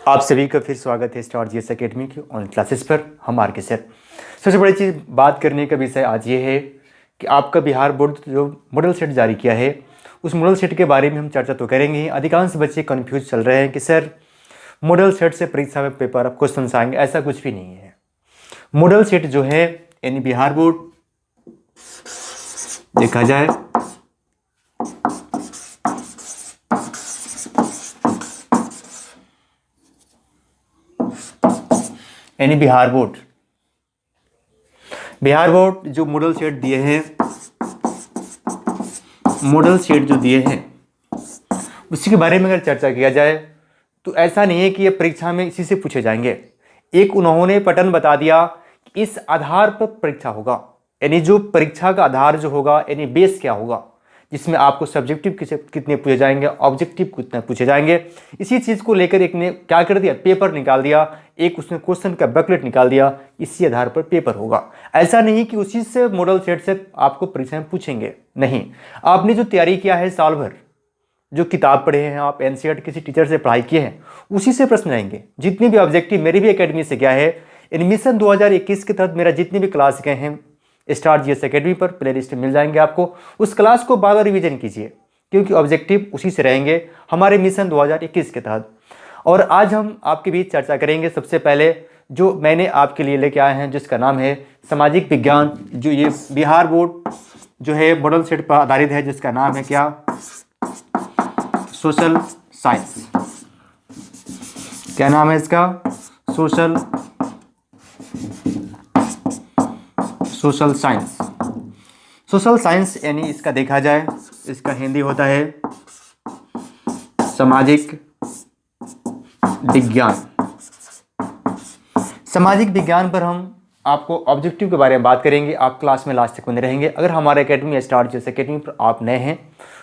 आप सभी का फिर स्वागत है स्टार जीएस एकेडमी की ऑनलाइन क्लासेस पर। हम आर के सर। सबसे बड़ी चीज़ बात करने का विषय आज ये है कि आपका बिहार बोर्ड जो मॉडल सेट जारी किया है उस मॉडल सेट के बारे में हम चर्चा तो करेंगे ही। अधिकांश बच्चे कन्फ्यूज चल रहे हैं कि सर मॉडल सेट से परीक्षा में पेपर अब क्वेश्चन आएंगे, ऐसा कुछ भी नहीं है। मॉडल सेट जो है यानी बिहार बोर्ड देखा जाए यानी बिहार बोर्ड जो मॉडल सेट दिए हैं, मॉडल सेट जो दिए हैं उसी के बारे में अगर चर्चा किया जाए तो ऐसा नहीं है कि ये परीक्षा में इसी से पूछे जाएंगे। एक उन्होंने पैटर्न बता दिया कि इस आधार पर परीक्षा होगा, यानी जो परीक्षा का आधार जो होगा यानी बेस क्या होगा, जिसमें आपको सब्जेक्टिव कितने पूछे जाएंगे, ऑब्जेक्टिव कितने पूछे जाएंगे। इसी चीज़ को लेकर एक ने क्या कर दिया, पेपर निकाल दिया, एक उसने क्वेश्चन का बुकलेट निकाल दिया, इसी आधार पर पेपर होगा। ऐसा नहीं कि उसी से मॉडल सेट से आपको परीक्षा में पूछेंगे, नहीं। आपने जो तैयारी किया है साल भर, जो किताब पढ़े हैं आप, एनसीईआरटी किसी टीचर से पढ़ाई किए हैं, उसी से प्रश्न आएंगे। जितने भी ऑब्जेक्टिव मेरी भी एकेडमी से क्या है, एडमिशन 2021 के तहत मेरा जितने भी क्लास गए हैं स्टार जीएस एकेडमी पर प्लेलिस्ट मिल जाएंगे आपको। उस क्लास को बार बार रिवीजन कीजिए क्योंकि ऑब्जेक्टिव उसी से रहेंगे हमारे मिशन 2021 के तहत। और आज हम आपके बीच चर्चा करेंगे सबसे पहले जो मैंने आपके लिए लेके आए हैं, जिसका नाम है सामाजिक विज्ञान। जो ये बिहार बोर्ड जो है मॉडल सेट पर आधारित है, जिसका नाम है क्या, सोशल साइंस। क्या नाम है इसका, सोशल साइंस। सोशल साइंस यानी इसका देखा जाए इसका हिंदी होता है सामाजिक विज्ञान। सामाजिक विज्ञान पर हम आपको ऑब्जेक्टिव के बारे में बात करेंगे। आप क्लास में लास्ट तक बने रहेंगे। अगर हमारे एकेडमी स्टार जीएस एकेडमी पर आप नए हैं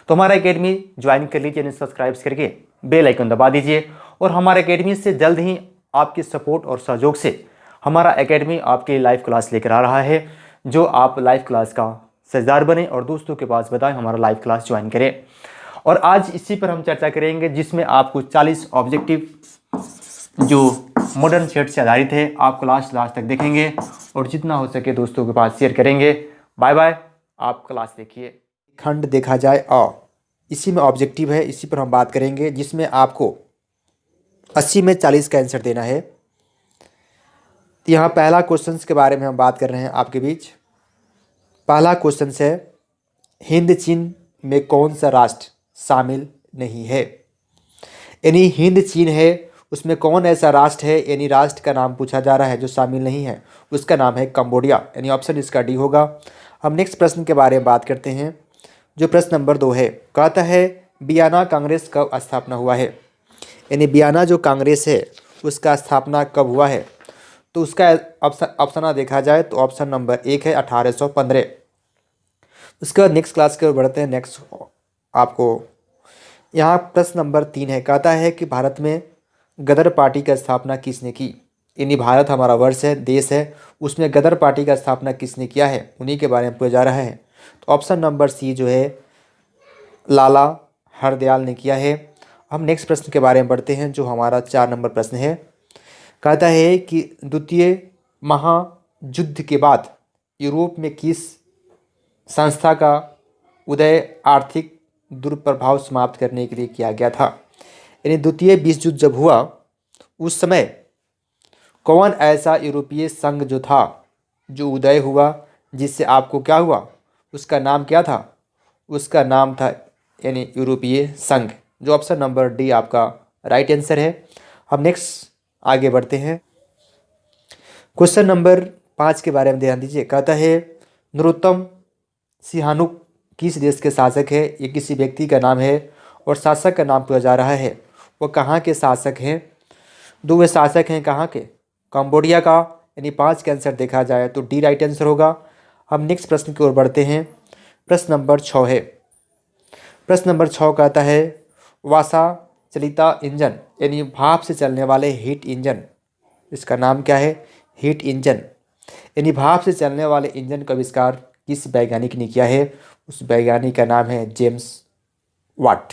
तो हमारा एकेडमी ज्वाइन कर लीजिए, सब्सक्राइब करके बेल आइकन दबा दीजिए। और हमारे एकेडमी से जल्द ही आपके सपोर्ट और सहयोग से हमारा एकेडमी आपके लाइव क्लास लेकर आ रहा है, जो आप लाइव क्लास का साझेदार बने और दोस्तों के पास बताएं हमारा लाइव क्लास ज्वाइन करें। और आज इसी पर हम चर्चा करेंगे, जिसमें आपको 40 ऑब्जेक्टिव जो मॉडर्न सेट से आधारित है आप क्लास लास्ट तक देखेंगे और जितना हो सके दोस्तों के पास शेयर करेंगे। बाय बाय, आप क्लास देखिए। खंड देखा जाए इसी में ऑब्जेक्टिव है, इसी पर हम बात करेंगे, जिसमें आपको 80 में 40 का आंसर देना है। तो यहाँ पहला क्वेश्चन के बारे में हम बात कर रहे हैं आपके बीच। पहला क्वेश्चन है, हिंद चीन में कौन सा राष्ट्र शामिल नहीं है। यानी हिंद चीन है, उसमें कौन ऐसा राष्ट्र है, यानी राष्ट्र का नाम पूछा जा रहा है जो शामिल नहीं है, उसका नाम है कंबोडिया। यानी ऑप्शन इसका डी होगा। हम नेक्स्ट प्रश्न के बारे में बात करते हैं, जो प्रश्न नंबर 2 है। कहता है बियाना कांग्रेस कब स्थापना हुआ है। यानी बियाना जो कांग्रेस है उसका स्थापना कब हुआ है, तो उसका ऑप्शन देखा जाए तो ऑप्शन नंबर 1 है 1815। उसके बाद नेक्स्ट क्लास के ओर बढ़ते हैं। नेक्स्ट आपको यहाँ प्रश्न नंबर 3 है। कहता है कि भारत में गदर पार्टी का स्थापना किसने की। यानी भारत हमारा वर्ष है, देश है, उसमें गदर पार्टी का स्थापना किसने किया है, उन्हीं के बारे में पूछा जा रहा है। तो ऑप्शन नंबर सी जो है लाला हरदयाल ने किया है। हम नेक्स्ट प्रश्न के बारे में बढ़ते हैं, जो हमारा 4 नंबर प्रश्न है। कहता है कि द्वितीय महायुद्ध के बाद यूरोप में किस संस्था का उदय आर्थिक दुष्प्रभाव समाप्त करने के लिए किया गया था। यानी द्वितीय विश्व युद्ध जब हुआ उस समय कौन ऐसा यूरोपीय संघ जो था जो उदय हुआ, जिससे आपको क्या हुआ, उसका नाम क्या था, उसका नाम था यानी यूरोपीय संघ, जो ऑप्शन नंबर डी आपका राइट आंसर है। हम नेक्स्ट आगे बढ़ते हैं। क्वेश्चन नंबर 5 के बारे में ध्यान दीजिए। कहता है नरोत्तम सिहानुक किस देश के शासक है। ये किसी व्यक्ति का नाम है और शासक का नाम पूछा जा रहा है। वो कहाँ के शासक हैं, 2 वे शासक हैं कहाँ के, कंबोडिया का। यानी 5 का आंसर देखा जाए तो डी राइट आंसर होगा। हम नेक्स्ट प्रश्न की ओर बढ़ते हैं। प्रश्न नंबर 6 है। प्रश्न नंबर 6 कहता है वासा चलिता इंजन, यानी भाप से चलने वाले हीट इंजन, इसका नाम क्या है, हीट इंजन। यानी भाप से चलने वाले इंजन का आविष्कार किस वैज्ञानिक ने किया है, उस वैज्ञानिक का नाम है जेम्स वाट।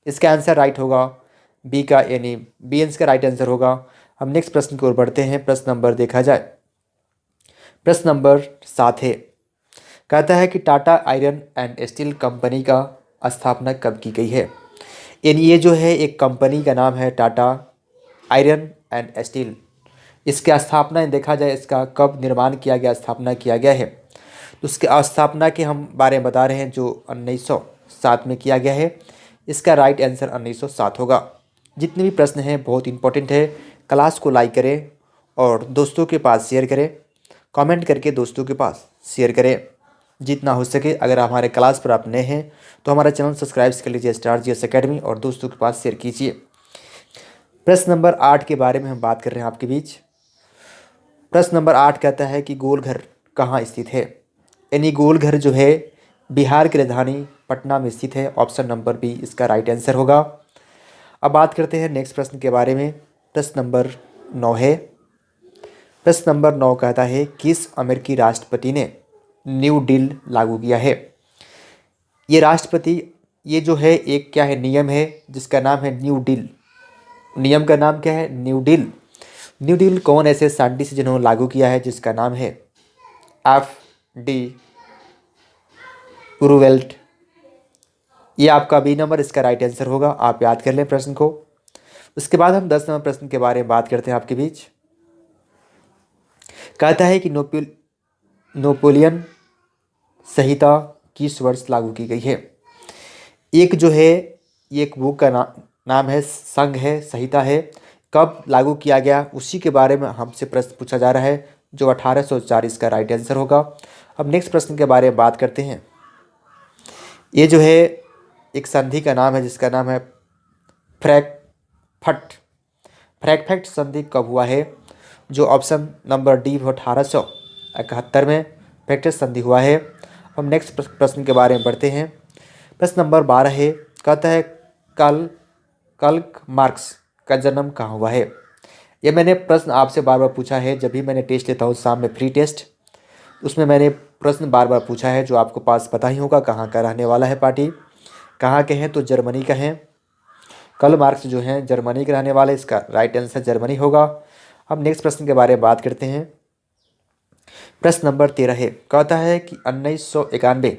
इसका आंसर राइट होगा बी का यानी बी इसका राइट आंसर होगा। हम नेक्स्ट प्रश्न की ओर बढ़ते हैं। प्रश्न नंबर देखा जाए, प्रश्न नंबर 7 है, कहता है कि Tata iron and steel company का स्थापना कब की गई है। यानी ये जो है एक कंपनी का नाम है टाटा आयरन एंड स्टील। इसकी स्थापना देखा जाए, इसका कब निर्माण किया गया, स्थापना किया गया है, तो उसके स्थापना के हम बारे में बता रहे हैं जो 1907 में किया गया है। इसका राइट आंसर 1907 होगा। जितने भी प्रश्न हैं बहुत इंपॉर्टेंट है। क्लास को लाइक करें और दोस्तों के पास शेयर करें, कमेंट करके दोस्तों के पास शेयर करें जितना हो सके। अगर हमारे क्लास पर आप नए हैं तो हमारा चैनल सब्सक्राइब कर लीजिए स्टार जीएस एकेडमी, और दोस्तों के पास शेयर कीजिए। प्रश्न नंबर 8 के बारे में हम बात कर रहे हैं आपके बीच। प्रश्न नंबर 8 कहता है कि गोलघर कहाँ स्थित है। यानी गोलघर जो है बिहार की राजधानी पटना में स्थित है। ऑप्शन नंबर बी इसका राइट आंसर होगा। अब बात करते हैं नेक्स्ट प्रश्न के बारे में। प्रश्न नंबर 9 है। प्रश्न नंबर 9 कहता है किस अमेरिकी राष्ट्रपति ने न्यू डील लागू किया है। ये राष्ट्रपति, ये जो है एक क्या है, नियम है जिसका नाम है न्यू डील। नियम का नाम क्या है, न्यू डील। न्यू डील कौन ऐसे साइंटिस्ट जिन्होंने लागू किया है, जिसका नाम है F.D. रूवेल्ट। ये आपका बी नंबर इसका राइट आंसर होगा। आप याद कर लें प्रश्न को। उसके बाद हम 10 नंबर प्रश्न के बारे में बात करते हैं आपके बीच। कहता है कि नेपोलियन संहिता किस वर्ष लागू की गई है। एक जो है एक बुक का नाम है, संघ है, संहिता है, कब लागू किया गया उसी के बारे में हमसे प्रश्न पूछा जा रहा है जो 1804 इसका राइट आंसर होगा। अब नेक्स्ट प्रश्न के बारे में बात करते हैं। ये जो है एक संधि का नाम है जिसका नाम है फ्रैंकफर्ट संधि कब हुआ है, जो ऑप्शन नंबर डी 1871 में फ्रैंकफर्ट संधि हुआ है। हम नेक्स्ट प्रश्न के बारे में बढ़ते हैं। प्रश्न नंबर 12 है, कहता है कार्ल मार्क्स का जन्म कहाँ हुआ है। ये मैंने प्रश्न आपसे बार बार पूछा है, जब भी मैंने टेस्ट लेता हूँ शाम में फ्री टेस्ट, उसमें मैंने प्रश्न बार बार पूछा है जो आपको पास पता ही होगा। कहाँ का रहने वाला है पार्टी, कहाँ के हैं, तो जर्मनी का हैं। कार्ल मार्क्स जो हैं जर्मनी के रहने वाले, इसका राइट आंसर जर्मनी होगा। अब नेक्स्ट प्रश्न के बारे में बात करते हैं। प्रश्न नंबर 13 है, कहता है कि 1991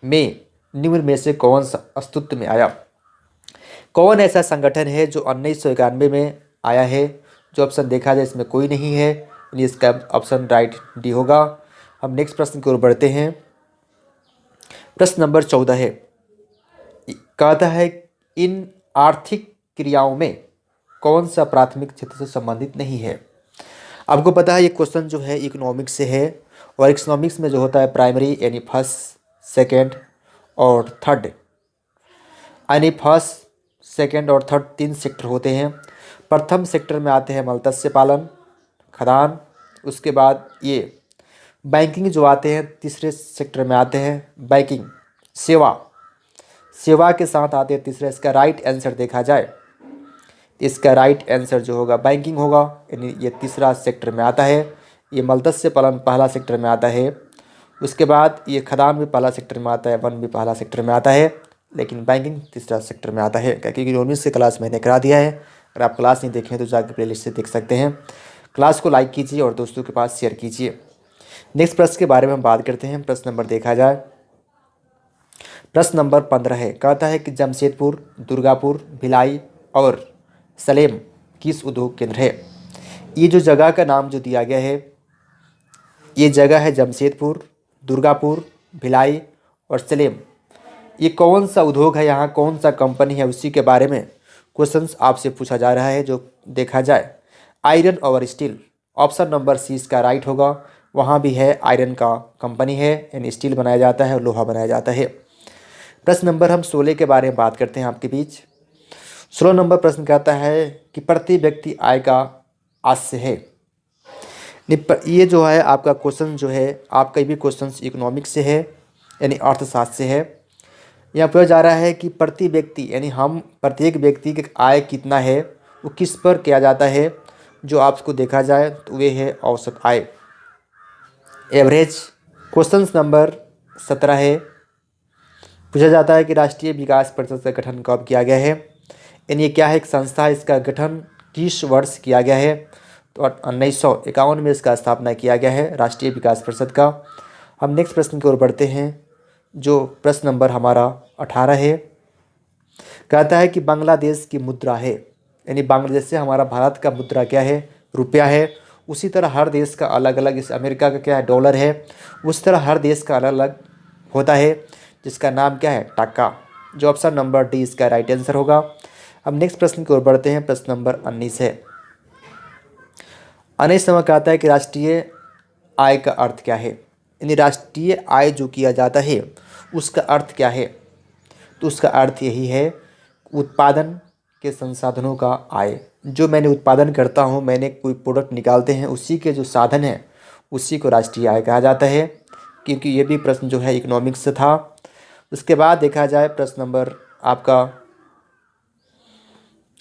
में निम्न में से कौन सा अस्तित्व में आया। कौन ऐसा संगठन है जो 1991 में आया है, जो ऑप्शन देखा जाए इसमें कोई नहीं है, यानी इसका ऑप्शन राइट डी होगा। हम नेक्स्ट प्रश्न की ओर बढ़ते हैं। प्रश्न नंबर 14 है, कहता है इन आर्थिक क्रियाओं में कौन सा प्राथमिक क्षेत्र से संबंधित नहीं है। आपको पता है ये क्वेश्चन जो है इकोनॉमिक्स से है, और इकोनॉमिक्स में जो होता है प्राइमरी यानी फर्स्ट, सेकंड और थर्ड, यानी फर्स्ट, सेकंड और थर्ड 3 सेक्टर होते हैं। प्रथम सेक्टर में आते हैं मत्स्य पालन, खदान, उसके बाद ये बैंकिंग जो आते हैं तीसरे सेक्टर में आते हैं, बैंकिंग सेवा के साथ आते हैं तीसरे। इसका राइट आंसर देखा जाए, इसका राइट आंसर जो होगा बैंकिंग होगा, यानी ये तीसरा सेक्टर में आता है। ये मत्स्य पालन पहला सेक्टर में आता है, उसके बाद ये खदान भी पहला सेक्टर में आता है, वन भी पहला सेक्टर में आता है, लेकिन बैंकिंग तीसरा सेक्टर में आता है। क्योंकि इकोनॉमिक्स की क्लास मैंने करा दिया है, अगर आप क्लास नहीं देखें तो जाकर प्लेलिस्ट से देख सकते हैं। क्लास को लाइक कीजिए और दोस्तों के पास शेयर कीजिए। नेक्स्ट प्रश्न के बारे में हम बात करते हैं। प्रश्न नंबर देखा जाए, प्रश्न नंबर 15 है, कहता है कि जमशेदपुर, दुर्गापुर, भिलाई और सलेम किस उद्योग केंद्र है। ये जो जगह का नाम जो दिया गया है, ये जगह है जमशेदपुर, दुर्गापुर, भिलाई और सलेम। ये कौन सा उद्योग है, यहाँ कौन सा कंपनी है, उसी के बारे में क्वेश्चंस आपसे पूछा जा रहा है। जो देखा जाए आयरन और स्टील, ऑप्शन नंबर सी इसका राइट होगा। वहाँ भी है, आयरन का कंपनी है, यानी स्टील बनाया जाता है और लोहा बनाया जाता है। प्रश्न नंबर हम 16 के बारे में बात करते हैं आपके बीच। 16 नंबर प्रश्न कहता है कि प्रति व्यक्ति आय का आस्य है। ये जो है आपका क्वेश्चन जो है, आपका भी क्वेश्चन इकोनॉमिक्स से है, यानी अर्थशास्त्र से है। यहाँ पर जा रहा है कि प्रति व्यक्ति यानी हम प्रत्येक व्यक्ति की आय कितना है, वो किस पर किया जाता है। जो आपको देखा जाए तो वे है औसत आय, एवरेज। क्वेश्चन नंबर 17 है, पूछा जाता है कि राष्ट्रीय विकास परिषद का गठन कब किया गया है। यानी ये क्या है, एक संस्था है। इसका गठन किस वर्ष किया गया है? तो 1951 में इसका स्थापना किया गया है, राष्ट्रीय विकास परिषद का। हम नेक्स्ट प्रश्न की ओर बढ़ते हैं, जो प्रश्न नंबर हमारा 18 है। कहता है कि बांग्लादेश की मुद्रा है, यानी बांग्लादेश से हमारा भारत का मुद्रा क्या है? रुपया है। उसी तरह हर देश का अलग अलग, इस अमेरिका का क्या है? डॉलर है। उस तरह हर देश का अलग अलग होता है, जिसका नाम क्या है? टका। जो ऑप्शन नंबर डी इसका राइट आंसर होगा। अब नेक्स्ट प्रश्न की ओर बढ़ते हैं, प्रश्न नंबर 19 है। 19 नंबर कहता है कि राष्ट्रीय आय का अर्थ क्या है? यानी राष्ट्रीय आय जो किया जाता है उसका अर्थ क्या है? तो उसका अर्थ यही है, उत्पादन के संसाधनों का आय। जो मैंने उत्पादन करता हूँ, मैंने कोई प्रोडक्ट निकालते हैं, उसी के जो साधन हैं उसी को राष्ट्रीय आय कहा जाता है। क्योंकि ये भी प्रश्न जो है इकोनॉमिक्स से था। उसके बाद देखा जाए प्रश्न नंबर आपका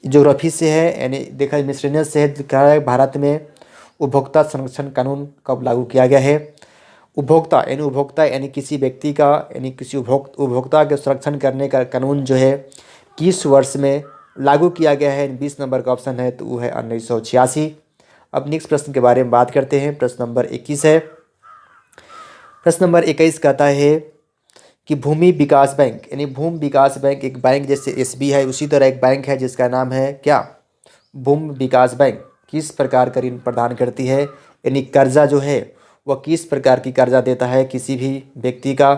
ज्योग्राफी से है, यानी देखा मिसलेनियस से है। कहा है भारत में उपभोक्ता संरक्षण कानून कब लागू किया गया है? उपभोक्ता यानी किसी व्यक्ति का, यानी किसी उपभोक्ता के संरक्षण करने का कानून जो है किस वर्ष में लागू किया गया है? 20 नंबर का ऑप्शन है, तो वो है 1986। अब नेक्स्ट प्रश्न के बारे में बात करते हैं, प्रश्न नंबर 21 है। प्रश्न नंबर 21 कहता है कि भूमि विकास बैंक, यानी भूमि विकास बैंक एक बैंक जैसे SBI उसी तरह एक बैंक है जिसका नाम है क्या? भूमि विकास बैंक। किस प्रकार का ऋण प्रदान करती है? यानी कर्जा जो है वह किस प्रकार की कर्जा देता है किसी भी व्यक्ति का?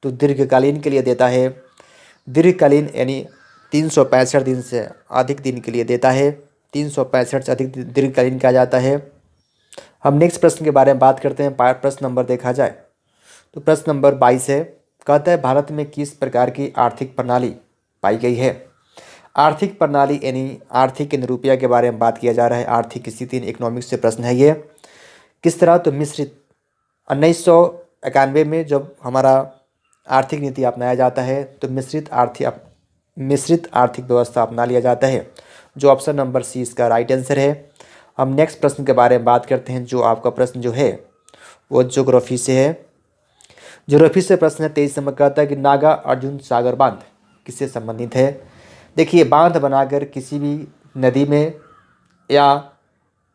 तो दीर्घकालीन के लिए देता है। दीर्घकालीन यानी 365 दिन से अधिक दिन के लिए देता है। 365 से अधिक दीर्घकालीन कहा जाता है। हम नेक्स्ट प्रश्न के बारे में बात करते हैं। प्रश्न नंबर देखा जाए तो प्रश्न नंबर 22 है। कहता है भारत में किस प्रकार की आर्थिक प्रणाली पाई गई है? आर्थिक प्रणाली यानी आर्थिक रुपया के बारे में बात किया जा रहा है। आर्थिक स्थिति इकोनॉमिक्स से प्रश्न है ये। किस तरह? तो मिश्रित 1991 में जब हमारा आर्थिक नीति अपनाया जाता है तो मिश्रित आर्थिक व्यवस्था अपना लिया जाता है। जो ऑप्शन नंबर सी इसका राइट आंसर है। हम नेक्स्ट प्रश्न के बारे में बात करते हैं। जो आपका प्रश्न जो है वो ज्योग्राफी से है। ज्योग्राफी से प्रश्न है 23 नंबर। कहता है कि नागा अर्जुन सागर बांध किससे संबंधित है? देखिए, बांध बनाकर किसी भी नदी में या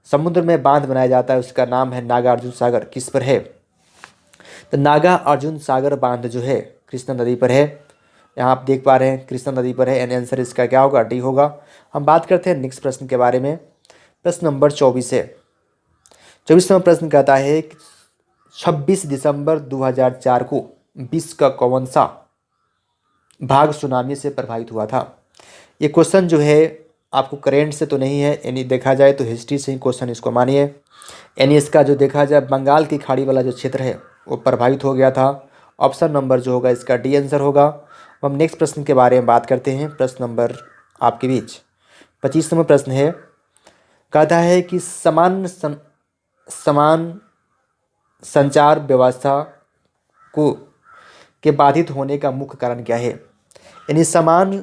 समुद्र में बांध बनाया जाता है, उसका नाम है नागा अर्जुन सागर। किस पर है? तो नागा अर्जुन सागर बांध जो है कृष्णा नदी पर है। यहाँ आप देख पा रहे हैं कृष्णा नदी पर है, यानी आंसर इसका क्या होगा? डी होगा। हम बात करते हैं नेक्स्ट प्रश्न के बारे में। प्रश्न नंबर 24 है। 24वां प्रश्न कहता है कि 26 दिसंबर 2004 को विश्व का कौन सा भाग सुनामी से प्रभावित हुआ था? ये क्वेश्चन जो है आपको करेंट से तो नहीं है, यानी देखा जाए तो हिस्ट्री से ही क्वेश्चन इसको मानिए। यानी इसका जो देखा जाए बंगाल की खाड़ी वाला जो क्षेत्र है वो प्रभावित हो गया था। ऑप्शन नंबर जो होगा इसका डी आंसर होगा। हम नेक्स्ट प्रश्न के बारे में बात करते हैं। प्रश्न नंबर आपके बीच 25वां प्रश्न है। कहता है कि समान संचार व्यवस्था को के बाधित होने का मुख्य कारण क्या है? यानी समान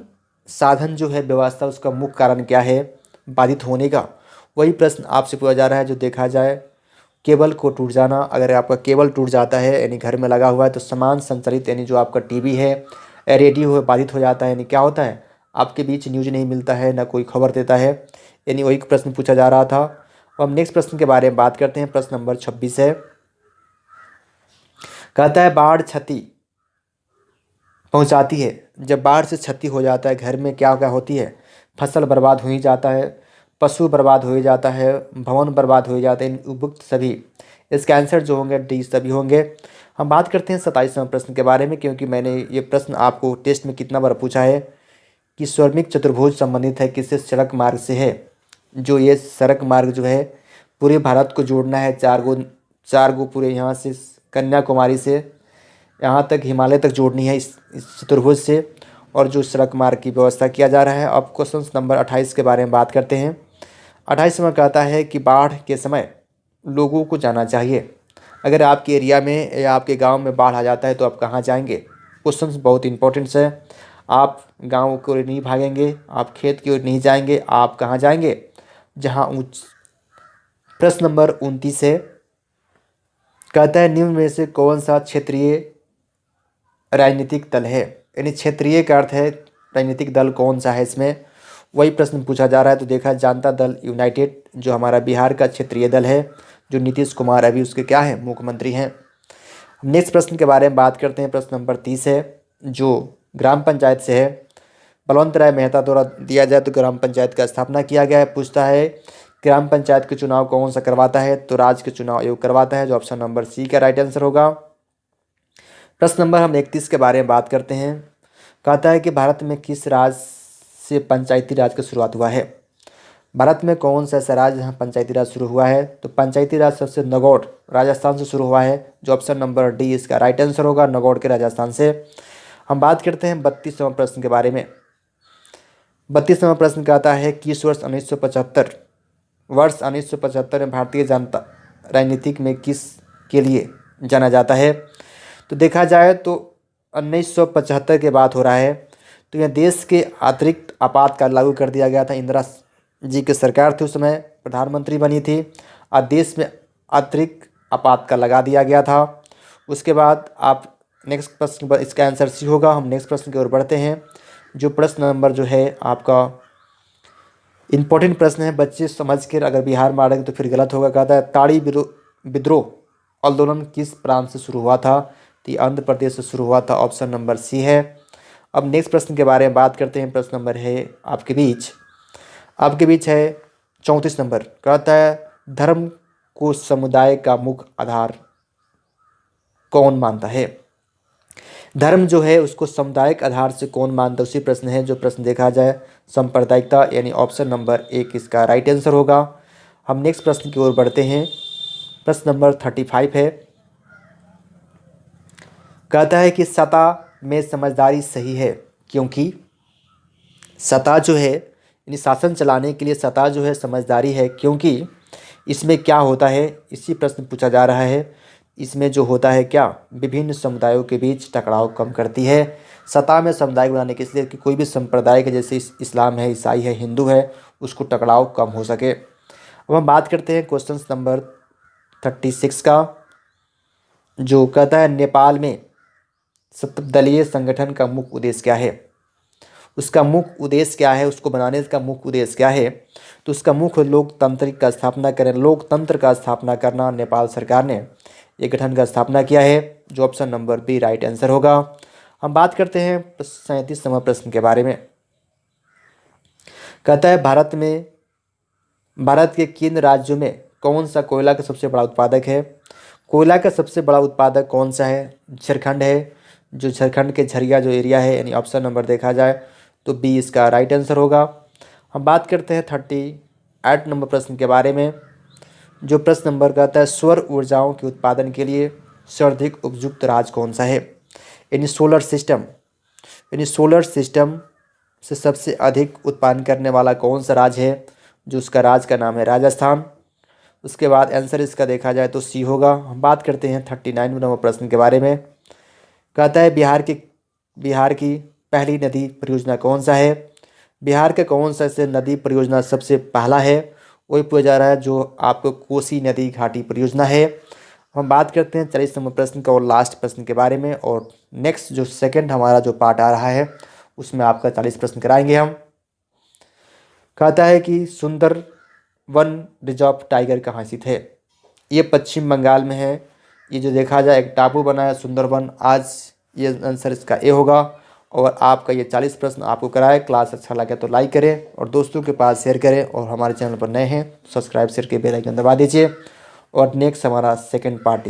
साधन जो है व्यवस्था, उसका मुख्य कारण क्या है बाधित होने का? वही प्रश्न आपसे पूछा जा रहा है। जो देखा जाए केबल को टूट जाना, अगर आपका केबल टूट जाता है यानी घर में लगा हुआ है तो समान संचालित यानी जो आपका टीवी है रेडियो है बाधित हो जाता है। यानी क्या होता है? आपके बीच न्यूज नहीं मिलता है, ना कोई खबर देता है। यानी वही प्रश्न पूछा जा रहा था। अब नेक्स्ट प्रश्न के बारे में बात करते हैं। प्रश्न नंबर 26 है। कहता है बाढ़ क्षति पहुंचाती है। जब बाढ़ से क्षति हो जाता है घर में क्या क्या होती है? फसल बर्बाद हो ही जाता है, पशु बर्बाद हो ही जाता है, भवन बर्बाद हो ही जाते हैं। उपयुक्त सभी इसके आंसर जो होंगे डी सभी होंगे। हम बात करते हैं 27वें प्रश्न के बारे में, क्योंकि मैंने ये प्रश्न आपको टेस्ट में कितना बार पूछा है कि स्वर्णिक चतुर्भुज संबंधित है किससे? सड़क मार्ग से है। जो ये सड़क मार्ग जो है पूरे भारत को जोड़ना है, चार गो पूरे यहाँ से कन्याकुमारी से यहाँ तक हिमालय तक जोड़नी है इस चतुर्भुज से। और जो सड़क मार्ग की व्यवस्था किया जा रहा है। अब क्वेश्चन नंबर 28 के बारे में बात करते हैं। 28 में कहता है कि बाढ़ के समय लोगों को जाना चाहिए। अगर आपके एरिया में या आपके गांव में बाढ़ आ जाता है तो आप कहाँ जाएंगे? क्वेश्चन बहुत इंपॉर्टेंट है। आप गांव की ओर नहीं भागेंगे, आप खेत की ओर नहीं जाएंगे, आप कहाँ जाएंगे? जहाँ ऊँच। प्रश्न नंबर 29 है। कहता है निम्न में से कौन सा क्षेत्रीय राजनीतिक दल है? यानी क्षेत्रीय का अर्थ है राजनीतिक दल कौन सा है इसमें? वही प्रश्न पूछा जा रहा है। तो देखा जनता दल यूनाइटेड जो हमारा बिहार का क्षेत्रीय दल है, जो नीतीश कुमार अभी उसके क्या है, मुख्यमंत्री हैं। नेक्स्ट प्रश्न के बारे में बात करते हैं। प्रश्न नंबर 30 है, जो ग्राम पंचायत से है। बलवंत राय मेहता द्वारा दिया जाए तो ग्राम पंचायत का स्थापना किया गया है। पूछता है ग्राम पंचायत के चुनाव कौन सा करवाता है, तो राज्य के चुनाव आयोग करवाता है, जो ऑप्शन नंबर सी का राइट आंसर होगा। प्रश्न नंबर हम 31 के बारे में बात करते हैं। कहता है कि भारत में किस राज्य से पंचायती राज की शुरुआत हुआ है। भारत में कौन सा ऐसा राज्य जहाँ पंचायती राज शुरू हुआ है, तो पंचायती राज सबसे नगौर राजस्थान से शुरू हुआ है, जो ऑप्शन नंबर डी इसका राइट आंसर होगा, नगौर के राजस्थान से। हम बात करते हैं 32वां प्रश्न के बारे में। 32वां प्रश्न कहता है कि इस वर्ष 1975 में भारतीय जनता राजनीतिक में किस के लिए जाना जाता है। तो देखा जाए तो 1975 के बाद हो रहा है, तो यह देश के अतिरिक्त आपातकाल लागू कर दिया गया था। इंदिरा जी की सरकार थी, उस समय प्रधानमंत्री बनी थी और देश में अतिरिक्त आपातकाल लगा दिया गया था। उसके बाद आप नेक्स्ट प्रश्न पर इसका आंसर सी होगा। हम नेक्स्ट प्रश्न की ओर बढ़ते हैं। जो प्रश्न नंबर जो है आपका इम्पोर्टेंट प्रश्न है, बच्चे समझ कर अगर बिहार मारेंगे तो फिर गलत होगा। कहता है ताड़ी विद्रोह आंदोलन किस प्रांत से शुरू हुआ था, तो आंध्र प्रदेश से शुरू हुआ था, ऑप्शन नंबर सी है। अब नेक्स्ट प्रश्न के बारे में बात करते हैं। प्रश्न नंबर है आपके बीच है 34 नंबर। कहता है धर्म को समुदाय का मुख्य आधार कौन मानता है। धर्म जो है उसको सामुदायिक आधार से कौन मानता है, उसी प्रश्न है। जो प्रश्न देखा जाए सांप्रदायिकता, यानी ऑप्शन नंबर 1 इसका राइट आंसर होगा। हम नेक्स्ट प्रश्न की ओर बढ़ते हैं। प्रश्न नंबर 35 है। कहता है कि सत्ता में समझदारी सही है, क्योंकि सत्ता जो है यानी शासन चलाने के लिए सत्ता जो है समझदारी है, क्योंकि इसमें क्या होता है, इसी प्रश्न पूछा जा रहा है। इसमें जो होता है क्या, विभिन्न समुदायों के बीच टकराव कम करती है। सत्ता में समुदाय बनाने के इसलिए कि कोई भी संप्रदाय के, जैसे इस्लाम है, ईसाई है, हिंदू है, उसको टकराव कम हो सके। अब हम बात करते हैं क्वेश्चन नंबर 36 का, जो कहता है नेपाल में सप्तदलीय संगठन का मुख्य उद्देश्य क्या है। उसका मुख्य उद्देश्य क्या है, उसको बनाने का मुख्य उद्देश्य क्या है, तो उसका मुख्य लोकतंत्र का स्थापना करना। नेपाल सरकार ने एक गठन का स्थापना किया है, जो option number B right answer होगा। हम बात करते हैं 37वां प्रश्न के बारे में। कहता है भारत के किन राज्यों में कौन सा कोयला का सबसे बड़ा उत्पादक है। कोयला का सबसे बड़ा उत्पादक कौन सा है, झारखंड है, जो झारखंड के झरिया जो एरिया है, यानी ऑप्शन नंबर देखा जाए तो बी इसका राइट आंसर होगा। हम बात करते हैं 38 नंबर प्रश्न के बारे में। जो प्रश्न नंबर कहता है सौर ऊर्जाओं के उत्पादन के लिए सर्वाधिक उपयुक्त राज्य कौन सा है, यानी सोलर सिस्टम से सबसे अधिक उत्पादन करने वाला कौन सा राज्य है, जो उसका राज्य का नाम है राजस्थान। उसके बाद आंसर इसका देखा जाए तो सी होगा। हम बात करते हैं 39 नंबर प्रश्न के बारे में। कहता है बिहार की पहली नदी परियोजना कौन सा है। बिहार का कौन सा से नदी परियोजना सबसे पहला है, वही पूछा जा रहा है, जो आपको कोसी नदी घाटी परियोजना है। हम बात करते हैं 40 नंबर प्रश्न का और लास्ट प्रश्न के बारे में, और नेक्स्ट जो सेकंड हमारा जो पार्ट आ रहा है उसमें आपका 40 प्रश्न कराएंगे हम। कहता है कि सुंदर वन रिजर्व टाइगर कहाँ स्थित है। ये पश्चिम बंगाल में है। ये जो देखा जाए एक टापू बना है सुंदरवन। आज ये आंसर इसका ए होगा। और आपका ये 40 प्रश्न आपको कराए। क्लास अच्छा लगे तो लाइक करें और दोस्तों के पास शेयर करें, और हमारे चैनल पर नए हैं तो सब्सक्राइब शेयर के बेल आइकन दबा दीजिए। और नेक्स्ट हमारा सेकंड पार्ट